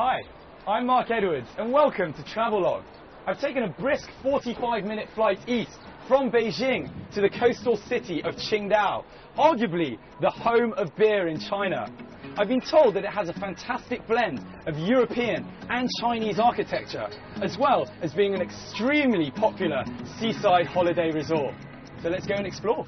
Hi, I'm Mark Edwards and welcome to Travelogue. I've taken a brisk 45-minute flight east from Beijing to the coastal city of QINGDAO, arguably the home of beer in China. I've been told that it has a fantastic blend of European and Chinese architecture, as well as being an extremely popular seaside holiday resort. So let's go and explore.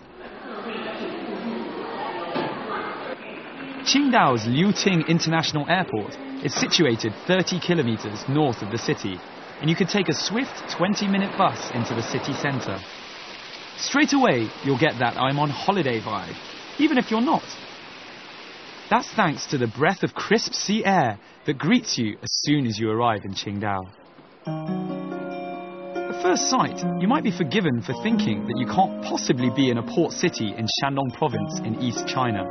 QINGDAO's Liuting International Airport is situated 30 kilometers north of the city, and you can take a swift 20-minute bus into the city centre. Straight away, you'll get that I'm on holiday vibe, even if you're not. That's thanks to the breath of crisp sea air that greets you as soon as you arrive in QINGDAO. At first sight, you might be forgiven for thinking that you can't possibly be in a port city in Shandong province in East China.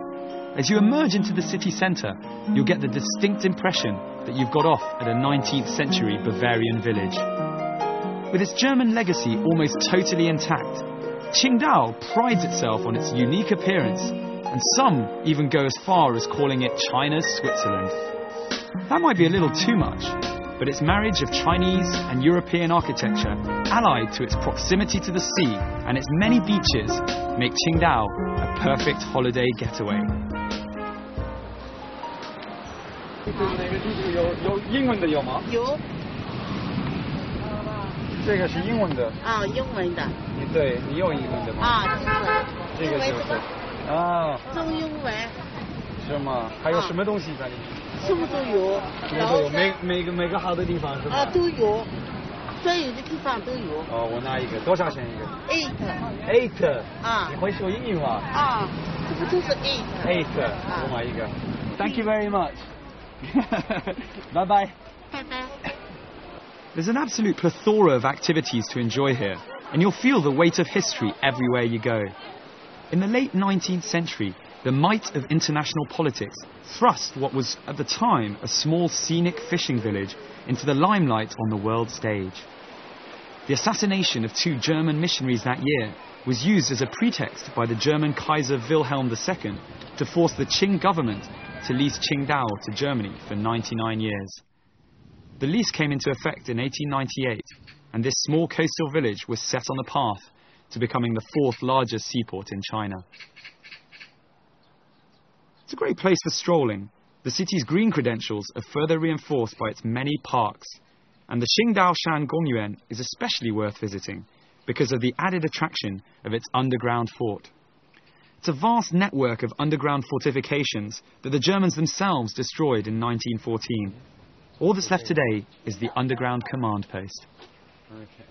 As you emerge into the city centre, you'll get the distinct impression that you've got off at a 19th century Bavarian village. With its German legacy almost totally intact, QINGDAO prides itself on its unique appearance, and some even go as far as calling it China's Switzerland. That might be a little too much, but its marriage of Chinese and European architecture, allied to its proximity to the sea and its many beaches, make QINGDAO a perfect holiday getaway. 哪个地址有英文的有吗？有。这个是英文的。啊，英文的。对，你有英文的吗？啊，这个就是。啊。中英文。是吗？还有什么东西在里面？什么都有。什么都有，每个好的地方是吧？啊，都有，所有的地方都有。哦，我拿一个，多少钱一个 ？8。啊。你会说英语吗？啊，这不就是8？ 8，我买一个。Thank you very much. Bye bye. Bye bye. There's an absolute plethora of activities to enjoy here, and you'll feel the weight of history everywhere you go. In the late 19th century, the might of international politics thrust what was, at the time, a small scenic fishing village into the limelight on the world stage. The assassination of 2 German missionaries that year was used as a pretext by the German Kaiser Wilhelm II to force the Qing government to lease QINGDAO to Germany for 99 years. The lease came into effect in 1898, and this small coastal village was set on the path to becoming the 4th largest seaport in China. It's a great place for strolling. The city's green credentials are further reinforced by its many parks, and the Qingdaoshan Gongyuan is especially worth visiting because of the added attraction of its underground fort. It's a vast network of underground fortifications that the Germans themselves destroyed in 1914. All that's left today is the underground command post. Okay.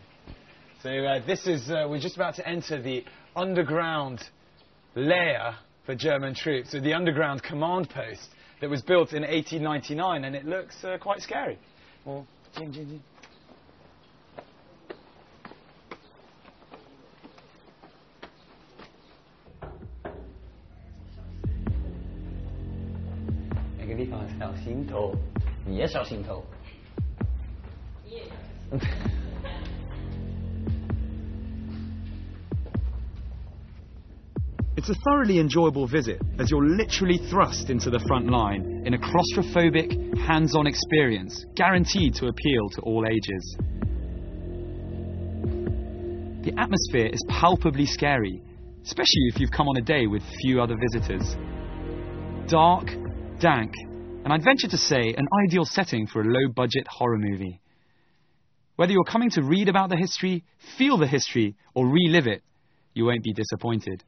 So this is, we're just about to enter the underground lair for German troops, so the underground command post that was built in 1899, and it looks quite scary. Well, It's a thoroughly enjoyable visit, as you're literally thrust into the front line in a claustrophobic, hands-on experience guaranteed to appeal to all ages. The atmosphere is palpably scary, especially if you've come on a day with few other visitors. Dark, dank, and I'd venture to say an ideal setting for a low-budget horror movie. Whether you're coming to read about the history, feel the history, or relive it, you won't be disappointed.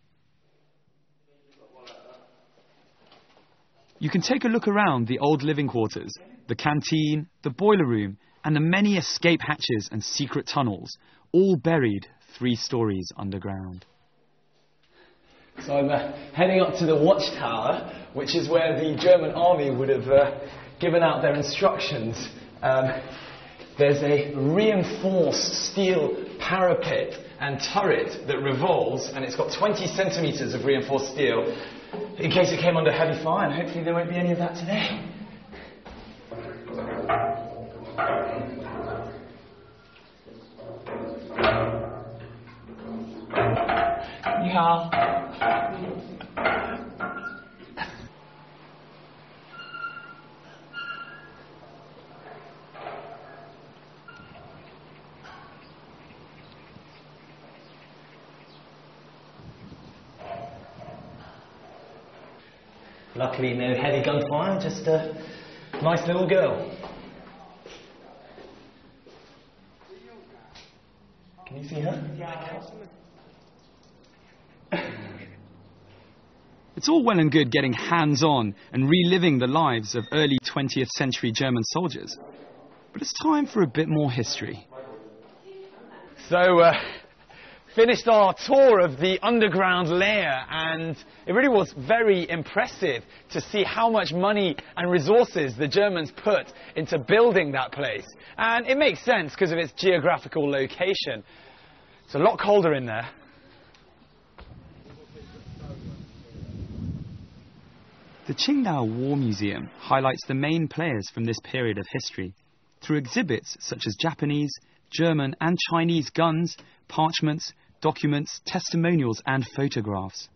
You can take a look around the old living quarters, the canteen, the boiler room, and the many escape hatches and secret tunnels, all buried 3 stories underground. So I'm heading up to the watchtower, which is where the German army would have given out their instructions. There's a reinforced steel parapet and turret that revolves, and it's got 20 centimetres of reinforced steel in case it came under heavy fire, and hopefully there won't be any of that today. 你好。Luckily, no heavy gunfire, just a nice little girl. Can you see her? It's all well and good getting hands-on and reliving the lives of early 20th century German soldiers, but it's time for a bit more history. So, finished our tour of the underground layer, and it really was very impressive to see how much money and resources the Germans put into building that place. And it makes sense because of its geographical location. It's a lot colder in there. The QINGDAO War Museum highlights the main players from this period of history through exhibits such as Japanese, German and Chinese guns, parchments, documents, testimonials and photographs.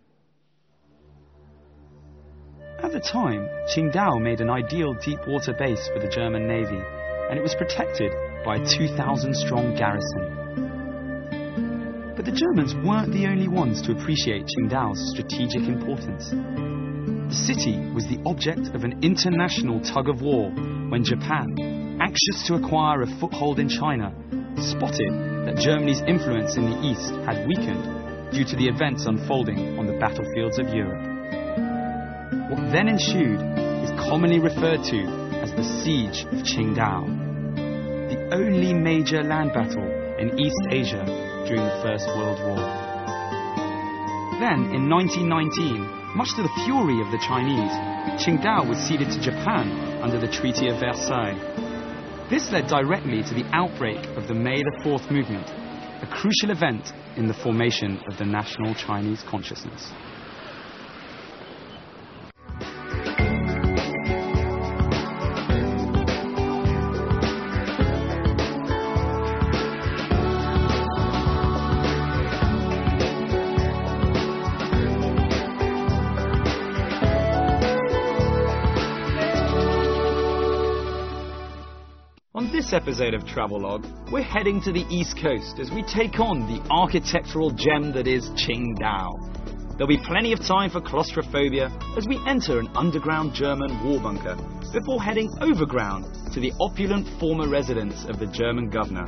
At the time, QINGDAO made an ideal deep-water base for the German Navy, and it was protected by a 2,000-strong garrison. But the Germans weren't the only ones to appreciate QINGDAO's strategic importance. The city was the object of an international tug-of-war when Japan, anxious to acquire a foothold in China, spotted that Germany's influence in the east had weakened due to the events unfolding on the battlefields of Europe. What then ensued is commonly referred to as the Siege of QINGDAO, the only major land battle in East Asia during the First World War. Then, in 1919, much to the fury of the Chinese, QINGDAO was ceded to Japan under the Treaty of Versailles. This led directly to the outbreak of the May the 4th movement, a crucial event in the formation of the national Chinese consciousness. On this episode of Travelogue, we're heading to the East Coast as we take on the architectural gem that is QINGDAO. There'll be plenty of time for claustrophobia as we enter an underground German war bunker before heading overground to the opulent former residence of the German governor.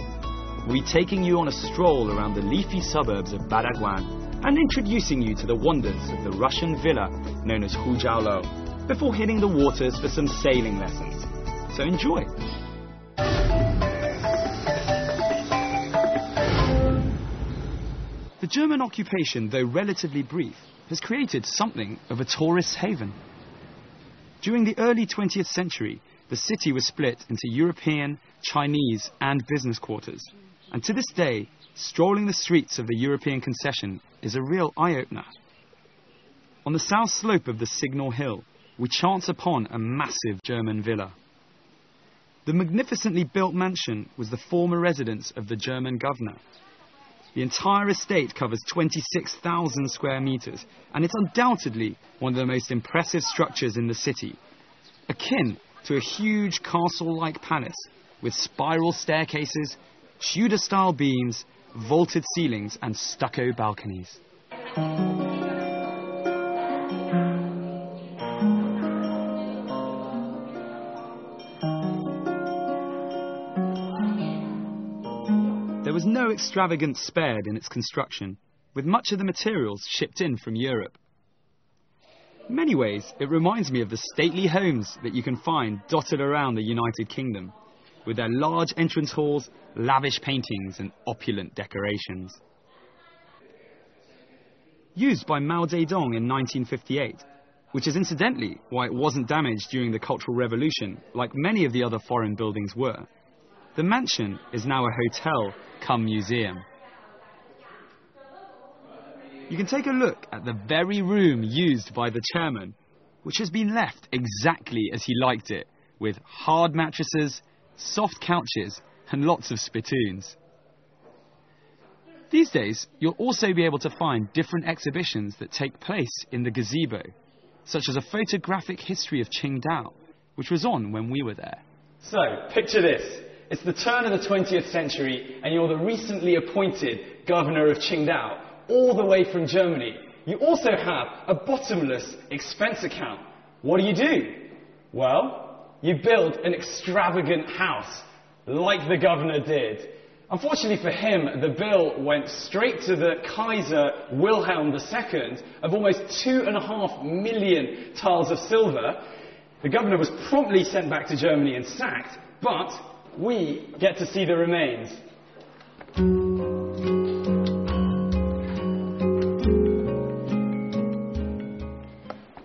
We'll be taking you on a stroll around the leafy suburbs of Badaguan and introducing you to the wonders of the Russian villa known as Hujiaolo before hitting the waters for some sailing lessons. So enjoy! The German occupation, though relatively brief, has created something of a tourist haven. During the early 20th century, the city was split into European, Chinese and business quarters, and to this day, strolling the streets of the European concession is a real eye-opener. On the south slope of the Signal Hill, we chance upon a massive German villa. The magnificently built mansion was the former residence of the German governor. The entire estate covers 26,000 square meters, and it's undoubtedly one of the most impressive structures in the city, akin to a huge castle-like palace with spiral staircases, Tudor-style beams, vaulted ceilings, and stucco balconies. There was no extravagance spared in its construction, with much of the materials shipped in from Europe. In many ways, it reminds me of the stately homes that you can find dotted around the United Kingdom, with their large entrance halls, lavish paintings and opulent decorations. Used by Mao Zedong in 1958, which is incidentally why it wasn't damaged during the Cultural Revolution like many of the other foreign buildings were, the mansion is now a hotel cum museum. You can take a look at the very room used by the chairman, which has been left exactly as he liked it, with hard mattresses, soft couches, and lots of spittoons. These days, you'll also be able to find different exhibitions that take place in the gazebo, such as a photographic history of QINGDAO, which was on when we were there. So, picture this. It's the turn of the 20th century, and you're the recently appointed governor of QINGDAO, all the way from Germany. You also have a bottomless expense account. what do? Well, you build an extravagant house, like the governor did. Unfortunately for him, the bill went straight to the Kaiser Wilhelm II of almost 2.5 million tiles of silver. The governor was promptly sent back to Germany and sacked, but we get to see the remains.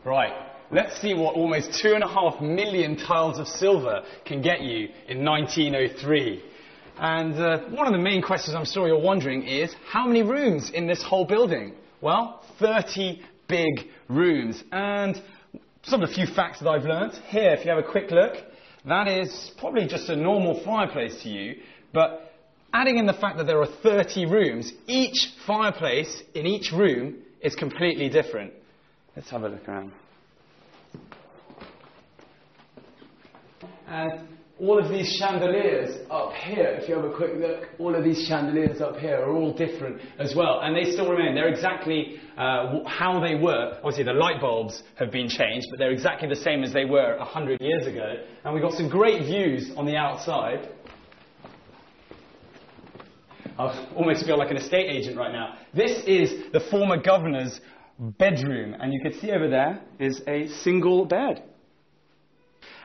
Right, let's see what almost 2.5 million tiles of silver can get you in 1903. And one of the main questions I'm sure you're wondering is, how many rooms in this whole building? Well, 30 big rooms. And some of the few facts that I've learned here, if you have a quick look, that is probably just a normal fireplace to you, but adding in the fact that there are 30 rooms, each fireplace in each room is completely different. Let's have a look around. And all of these chandeliers up here, if you have a quick look, all of these chandeliers up here are all different as well. And they still remain. They're exactly how they were. Obviously, the light bulbs have been changed, but they're exactly the same as they were 100 years ago. And we've got some great views on the outside. I almost feel like an estate agent right now. This is the former governor's bedroom. And you can see over there is a single bed.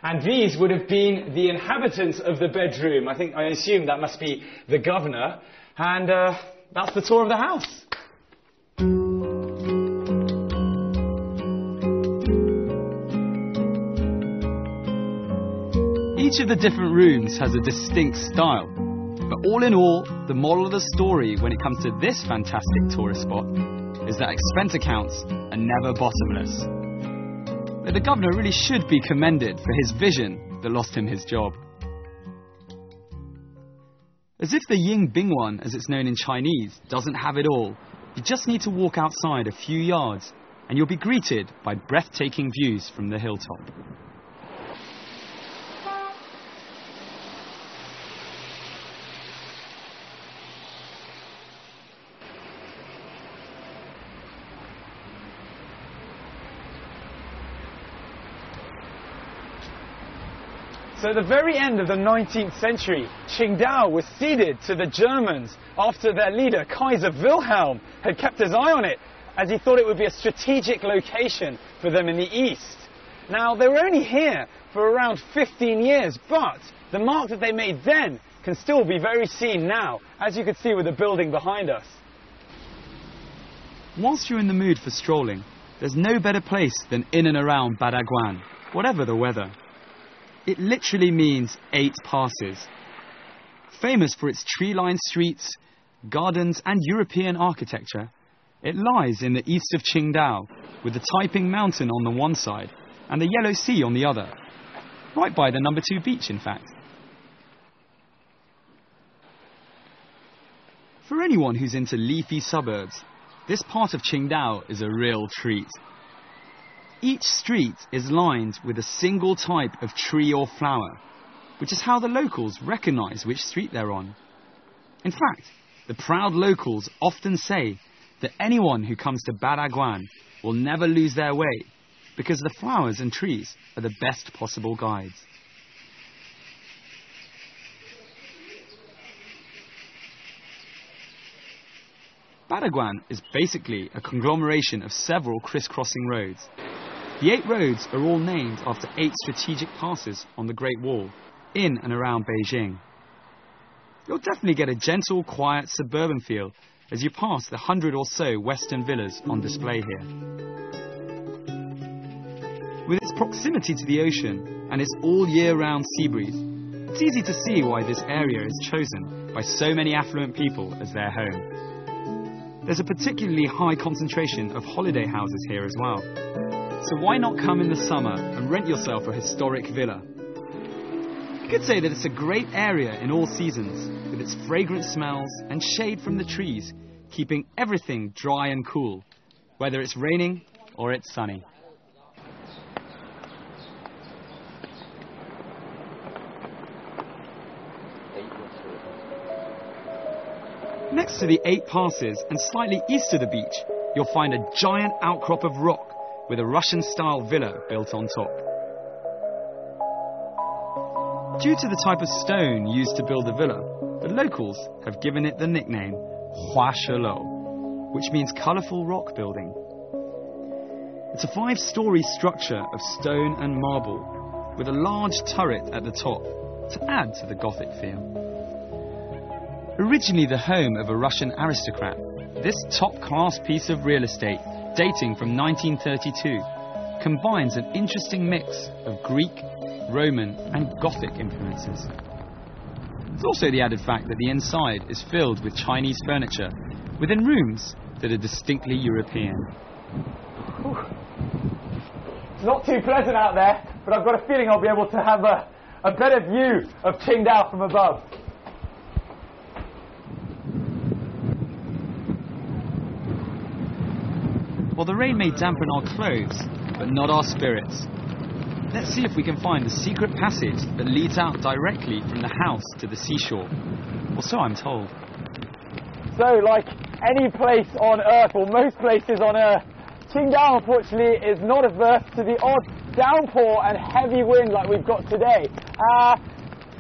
And these would have been the inhabitants of the bedroom. I assume that must be the governor. And that's the tour of the house. Each of the different rooms has a distinct style. But all in all, the moral of the story when it comes to this fantastic tourist spot is that expense accounts are never bottomless. But the governor really should be commended for his vision that lost him his job. As if the Yingbingwan, as it's known in Chinese, doesn't have it all, you just need to walk outside a few yards and you'll be greeted by breathtaking views from the hilltop. So at the very end of the 19th century, QINGDAO was ceded to the Germans after their leader, Kaiser Wilhelm, had kept his eye on it, as he thought it would be a strategic location for them in the east. Now, they were only here for around 15 years, but the mark that they made then can still be very seen now, as you can see with the building behind us. Whilst you're in the mood for strolling, there's no better place than in and around Badagwan, whatever the weather. It literally means 8 passes. Famous for its tree-lined streets, gardens and European architecture, it lies in the east of QINGDAO, with the Taiping Mountain on the one side and the Yellow Sea on the other, right by the No. 2 beach, in fact. For anyone who's into leafy suburbs, this part of QINGDAO is a real treat. Each street is lined with a single type of tree or flower, which is how the locals recognise which street they're on. In fact, the proud locals often say that anyone who comes to Badagwan will never lose their way, because the flowers and trees are the best possible guides. Badagwan is basically a conglomeration of several crisscrossing roads. The 8 roads are all named after 8 strategic passes on the Great Wall, in and around Beijing. You'll definitely get a gentle, quiet, suburban feel as you pass the 100 or so Western villas on display here. With its proximity to the ocean and its all-year-round sea breeze, it's easy to see why this area is chosen by so many affluent people as their home. There's a particularly high concentration of holiday houses here as well. So why not come in the summer and rent yourself a historic villa? You could say that it's a great area in all seasons, with its fragrant smells and shade from the trees, keeping everything dry and cool, whether it's raining or it's sunny. Next to the 8 passes and slightly east of the beach, you'll find a giant outcrop of rock with a Russian-style villa built on top. Due to the type of stone used to build the villa, the locals have given it the nickname Huashelo, which means colourful rock building. It's a 5-storey structure of stone and marble, with a large turret at the top to add to the Gothic feel. Originally the home of a Russian aristocrat, this top-class piece of real estate, dating from 1932, combines an interesting mix of Greek, Roman and Gothic influences. There's also the added fact that the inside is filled with Chinese furniture, within rooms that are distinctly European. It's not too pleasant out there, but I've got a feeling I'll be able to have a better view of Qingdao from above. Well, the rain may dampen our clothes, but not our spirits. Let's see if we can find the secret passage that leads out directly from the house to the seashore. Well, so I'm told. So, like any place on Earth, or most places on Earth, Qingdao, unfortunately, is not averse to the odd downpour and heavy wind like we've got today.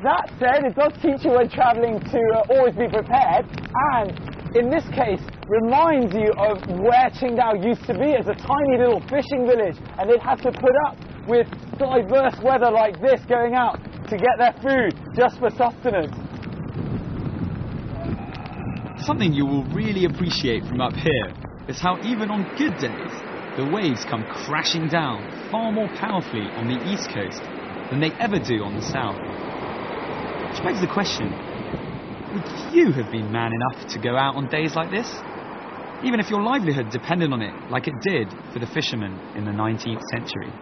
That said, it does teach you when travelling to always be prepared, and in this case, reminds you of where Qingdao used to be as a tiny little fishing village, and they'd have to put up with diverse weather like this going out to get their food just for sustenance. Something you will really appreciate from up here is how even on good days, the waves come crashing down far more powerfully on the east coast than they ever do on the south. Which begs the question, would you have been man enough to go out on days like this? Even if your livelihood depended on it, like it did for the fishermen in the 19th century.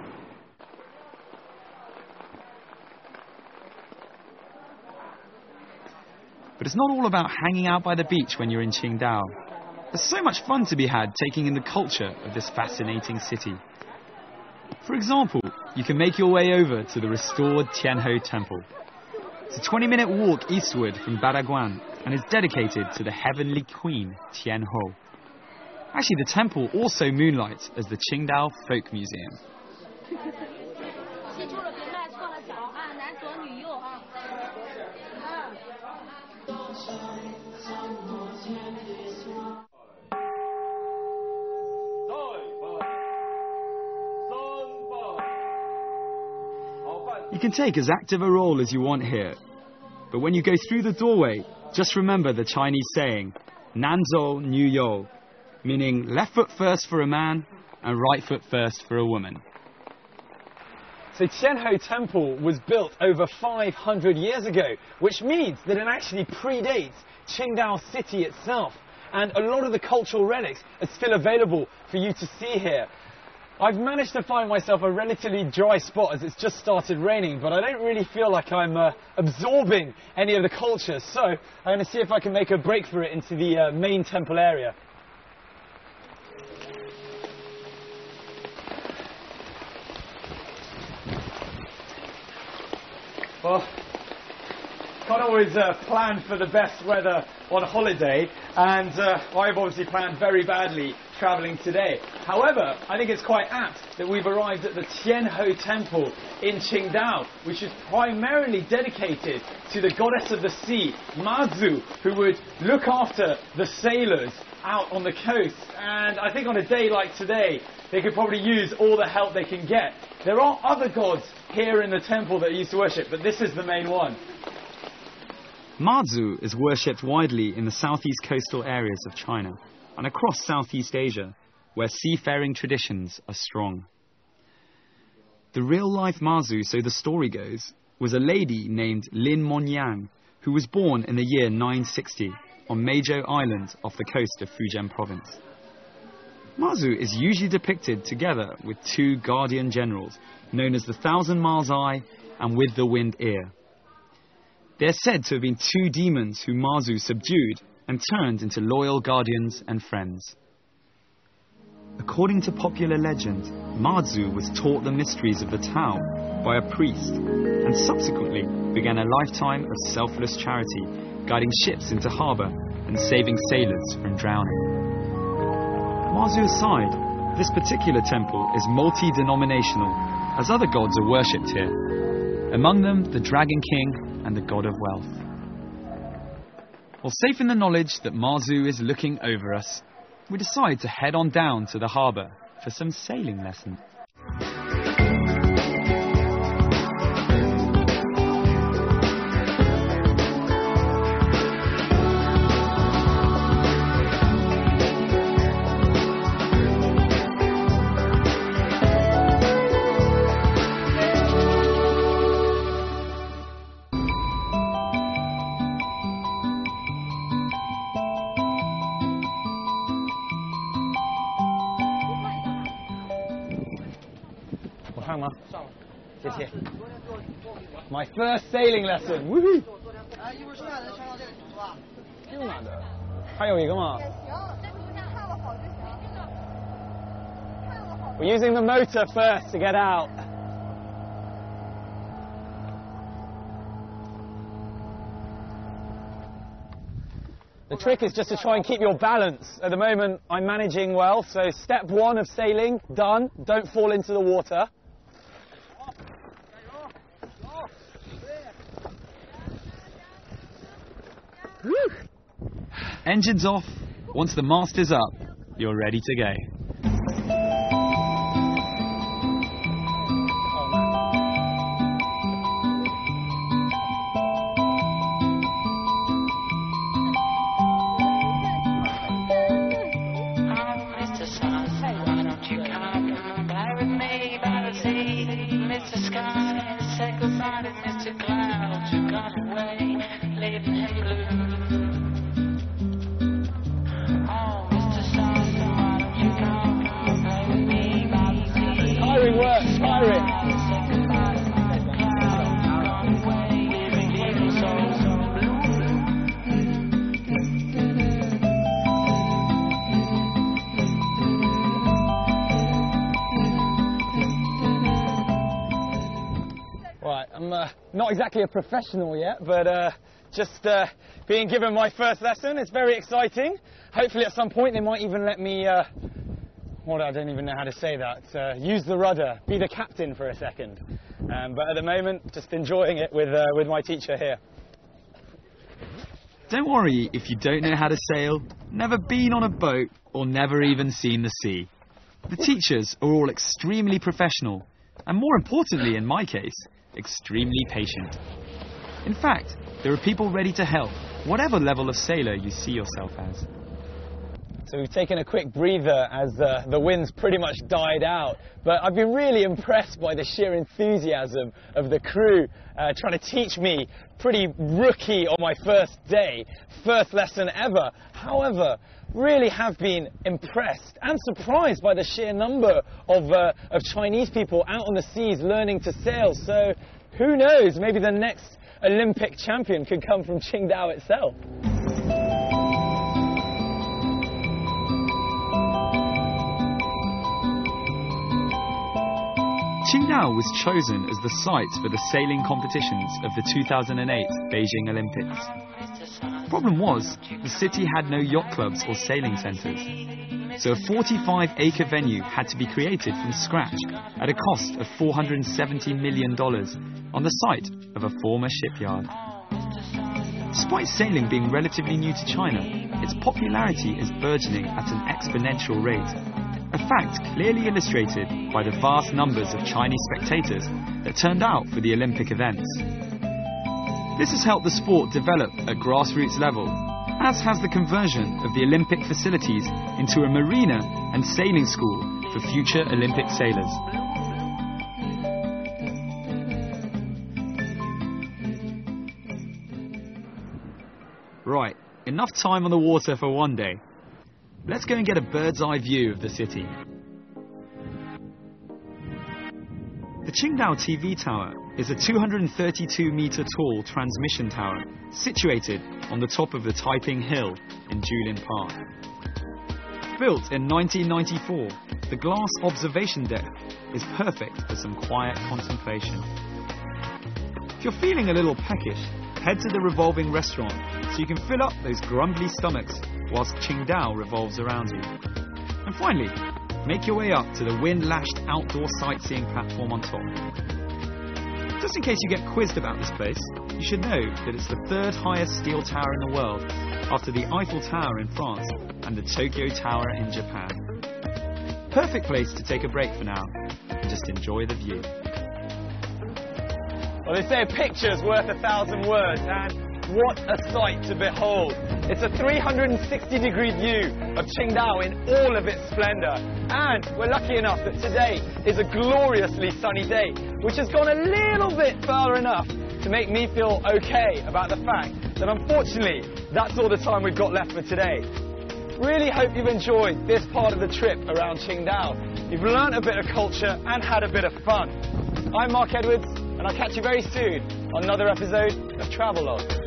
But it's not all about hanging out by the beach when you're in Qingdao. There's so much fun to be had taking in the culture of this fascinating city. For example, you can make your way over to the restored Tianhe Temple. It's a 20-minute walk eastward from Badaguan and is dedicated to the heavenly queen Tianhe. Actually, the temple also moonlights as the Qingdao Folk Museum. You can take as active a role as you want here, but when you go through the doorway, just remember the Chinese saying, Nanzhou Nu You, meaning left foot first for a man and right foot first for a woman. So Tianhe Temple was built over 500 years ago, which means that it actually predates Qingdao city itself, and a lot of the cultural relics are still available for you to see here. I've managed to find myself a relatively dry spot as it's just started raining, but I don't really feel like I'm absorbing any of the culture, so I'm going to see if I can make a break for it into the main temple area. Well, can't always plan for the best weather on holiday, and I've obviously planned very badly travelling today. However, I think it's quite apt that we've arrived at the Tianhe Temple in Qingdao, which is primarily dedicated to the goddess of the sea, Mazu, who would look after the sailors out on the coast. And I think on a day like today, they could probably use all the help they can get. There are other gods here in the temple that they used to worship, but this is the main one. Mazu is worshipped widely in the southeast coastal areas of China and across Southeast Asia, where seafaring traditions are strong. The real-life Mazu, so the story goes, was a lady named Lin Monyang, who was born in the year 960 on Meizhou Island off the coast of Fujian province. Mazu is usually depicted together with two guardian generals, known as the Thousand Miles Eye and With the Wind Ear. They are said to have been two demons who Mazu subdued and turned into loyal guardians and friends. According to popular legend, Mazu was taught the mysteries of the Tao by a priest and subsequently began a lifetime of selfless charity, guiding ships into harbour and saving sailors from drowning. Mazu aside, This particular temple is multi-denominational, as other gods are worshipped here. Among them, the Dragon King and the God of Wealth. While safe in the knowledge that Marzu is looking over us, we decide to head on down to the harbour for some sailing lessons. My first sailing lesson. Woohoo! We're using the motor first to get out. The trick is just to try and keep your balance. At the moment, I'm managing well, so step one of sailing, done. Don't fall into the water. Woo. Engines off. Once the mast is up, you're ready to go. Not exactly a professional yet, but just being given my first lesson. It's very exciting. Hopefully at some point they might even let me, I don't even know how to say that, use the rudder, be the captain for a second. But at the moment, just enjoying it with my teacher here. Don't worry if you don't know how to sail, never been on a boat, or never even seen the sea. The teachers are all extremely professional, and more importantly in my case, extremely patient. In fact, there are people ready to help, whatever level of sailor you see yourself as. So we've taken a quick breather as the wind's pretty much died out, but I've been really impressed by the sheer enthusiasm of the crew trying to teach me, pretty rookie on my first day, first lesson ever. However, really have been impressed and surprised by the sheer number of Chinese people out on the seas learning to sail. So who knows, maybe the next Olympic champion could come from QINGDAO itself. QINGDAO was chosen as the site for the sailing competitions of the 2008 Beijing Olympics. The problem was, the city had no yacht clubs or sailing centres, so a 45-acre venue had to be created from scratch at a cost of $470 million on the site of a former shipyard. Despite sailing being relatively new to China, its popularity is burgeoning at an exponential rate, a fact clearly illustrated by the vast numbers of Chinese spectators that turned out for the Olympic events. This has helped the sport develop at grassroots level, as has the conversion of the Olympic facilities into a marina and sailing school for future Olympic sailors. Right, enough time on the water for one day. Let's go and get a bird's eye view of the city. The QINGDAO TV tower is a 232-metre tall transmission tower situated on the top of the Taiping Hill in Julin Park. Built in 1994, the glass observation deck is perfect for some quiet contemplation. If you're feeling a little peckish, head to the revolving restaurant so you can fill up those grumbly stomachs whilst QINGDAO revolves around you. And finally, make your way up to the wind-lashed outdoor sightseeing platform on top. Just in case you get quizzed about this place, you should know that it's the third highest steel tower in the world, after the Eiffel Tower in France and the Tokyo Tower in Japan. Perfect place to take a break for now and just enjoy the view. Well, they say a picture's worth 1,000 words, and what a sight to behold. It's a 360-degree view of Qingdao in all of its splendor. And we're lucky enough that today is a gloriously sunny day, which has gone a little bit far enough to make me feel okay about the fact that unfortunately that's all the time we've got left for today. Really hope you've enjoyed this part of the trip around Qingdao. You've learnt a bit of culture and had a bit of fun. I'm Mark Edwards, and I'll catch you very soon on another episode of Travelogue.